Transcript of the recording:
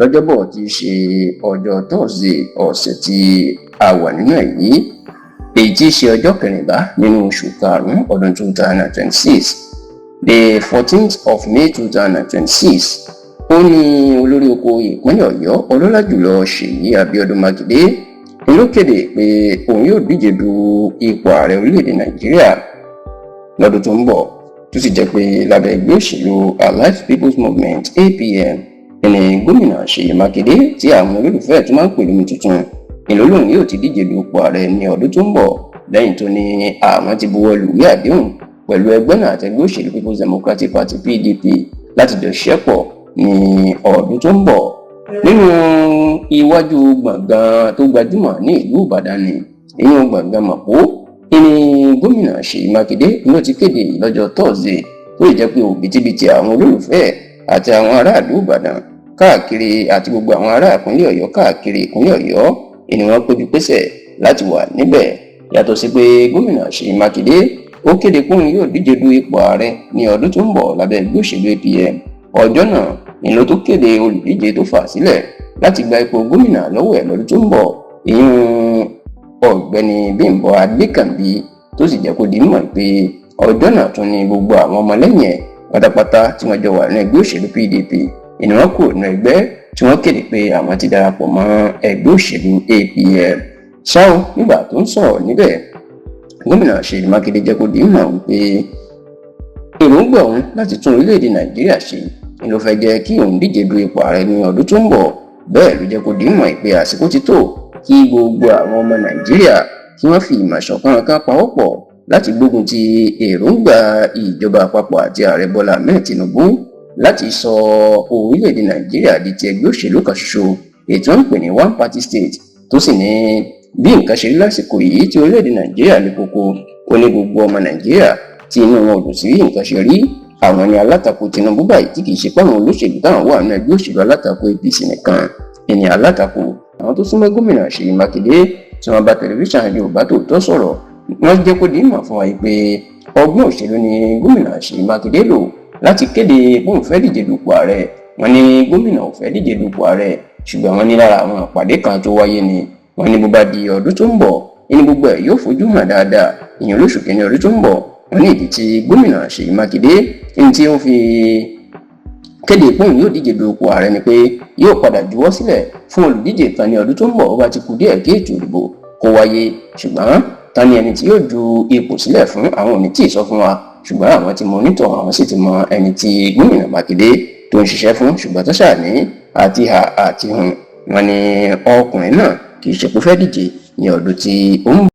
lọ́jọ́bọ̀ tí í ṣe ọjọ́ Thursday ọ̀sẹ̀ tí a wà nínú ẹ̀ yìí, èyí tí í ṣe ọjọ́ kẹrìnlá nínú oṣù karùn-ún ọdún 2026. The 14th of May 2026 ó ní olórí oko ìpínlẹ̀ Ọ̀yọ́ ọlọ́lá jùlọ Ṣèyí Abíọ́dún Mákindé ló kéde pé òun yóò díje du ipò ààrẹ orílẹ̀-èdè Nàìjíríà lọ́dún tó ń bọ̀, tó sì jẹ́ pé lábẹ́ ẹgbẹ́ òṣèlú Allied People's Movement APM ẹni gómìnà Ṣèyí Mákindé tí àwọn olólùfẹ́ tó máa ń pè lómi tuntun ìlólóhùn yóò ti díje du ipò ààrẹ ní ọdún tó ń bọ̀, lẹ́yìn tó ní àwọn ti buwọ́ lù ìwé àdéhùn pẹ̀lú ẹgbẹ́ náà àti ẹgbẹ́ òṣèlú People's Democratic Party PDP láti jọ ṣiṣẹ́ pọ̀ ní ọdún tó ń bọ̀. Nínú iwájú gbọ̀ngàn tó gbajúmọ̀ ní ìlú Ìbàdàn ní ìyẹn gbọ̀ngàn Màpó ní gómìnà Ṣèyí Mákindé ló ti kéde lọ́jọ́ Thursday, tó lè jẹ́ pé òbítíbitì àwọn olólùfẹ́ àti àwọn aráàlú Ìbàdàn káàkiri àti gbogbo àwọn ará ìpínlẹ̀ Ọ̀yọ́ káàkiri ìpínlẹ̀ Ọ̀yọ́ ni wọ́n péjú pésẹ̀ láti wà níbẹ̀. Yàtọ̀ sí pé gómìnà Ṣèyí Mákindé ó kéde pé òun yóò díje du ipò ààrẹ ní ọdún tó ń bọ̀ lábẹ́ ẹgbẹ́ òṣèlú APM. Ọjọ́ náà ni ló tó kéde olùdíje tó fà sílẹ̀ láti gba ipò gómìnà lọ́wọ́ ẹ̀ lọ́dún tó ń bọ̀, ìyún ọ̀gbẹ́ni Bímbọ́ Adékànbí, tó sì jẹ́ kó di mímọ̀ pé ọjọ́ náà tún ni gbogbo àwọn ọmọlẹ́yìn ẹ̀ pátápátá tí wọ́n jọ wà ní ẹgbẹ́ òṣèlú PDP ni wọ́n kúrò nínú ẹgbẹ́ tí wọ́n kéde pé àwọn ti darapọ̀ mọ́ ẹgbẹ́ òṣèlú APM. ṣáò nígbà tó ń sọ̀rọ̀ níbẹ̀, gómìnà Ṣèyí Mákindé jẹ́ kó di mímọ̀ wípé èròǹgbà òun láti tún orílẹ̀-èdè Nàìjíríà ṣe ni ló fẹ́ jẹ́ kí òun díje du ipò ààrẹ ní ọdún tó ń bọ̀. Bẹ́ẹ̀ ló jẹ́ kó di mímọ̀ pé àsìkò ti tó kí gbogbo àwọn ọmọ Nàìjíríà kí wọ́n fi ìmọ̀ ṣọ̀kan kan pawọ́pọ̀ láti gbógun ti èròǹgbà ìjọba àpapọ̀ àti ààrẹ Bọ́lá Ahmed Tinubu láti sọ orílẹ̀-èdè Nàìjíríà di ti ẹgbẹ́ òṣèlú kan ṣoṣo ètò ń pè ní one party state, tó sì ní bí nǹkan ṣe rí lásìkò yìí tí orílẹ̀-èdè Nàìjíríà lè koko ó ní gbogbo ọmọ Nàìjíríà tí inú wọn ò dùn sí nǹkan ṣe rí. Àwọn ni alátakò Tinubu báyìí tí kì í ṣe páwọn olóṣèlú táwọn wà nínú ẹgbẹ́ òṣèlú alátakò APC nìkan ẹni alátakò àwọn tó súnmọ́ gómìnà Ṣèyí Mákindé tí wọ́n bá tẹlifíṣàn Yorùbá Tòótọ́ sọ̀rọ̀. Wọ́n jẹ́ kó di mímọ̀ fún wa pé ọgbọ́n òṣèlú ni gómìnà Ṣèyí Mákindé lò láti kéde bóun fẹ́ díje dupò ààrẹ. Wọ́n ní gómìnà ò fẹ́ díje dupò ààrẹ, ṣùgbọ́n wọ́n ní lára àwọn ìpàdé kan tó wáyé ni wọ́n ní bó bá di ọdún tó ń bọ̀ ní gbogbo ẹ̀ yóò fojú hàn dáadáa, ìyẹn lóṣù kìíní ọdún tó ń bọ̀. Wọ́n ní ìdí tí gómìnà Ṣèyí Mákindé tí ó fi kéde pé òun yóò díje du ipò ààrẹ ni pé yóò padà juwọ́ sílẹ̀ fún olùdíje kan ní ọdún tó ń bọ̀ ó bá ti kù díẹ̀ kí ètò ìdìbò kó wáyé. Ṣùgbọ́n ta ni ẹni tí yóò ju ipò sílẹ̀ fún, àwọn ò ní tí ì sọ fún wa, ṣùgbọ́n àwọn ti mọ onítọ̀, àwọn sì ti mọ ẹni tí gómìnà Mákindé tó ń ṣiṣẹ́ fún. Ṣùgbọ́n tó ṣáà ní àti hà àti hùn, wọ́n ní ọkùnrin náà kì í ṣe pé fẹ́ díje ní ọdún tí ó ń bọ̀.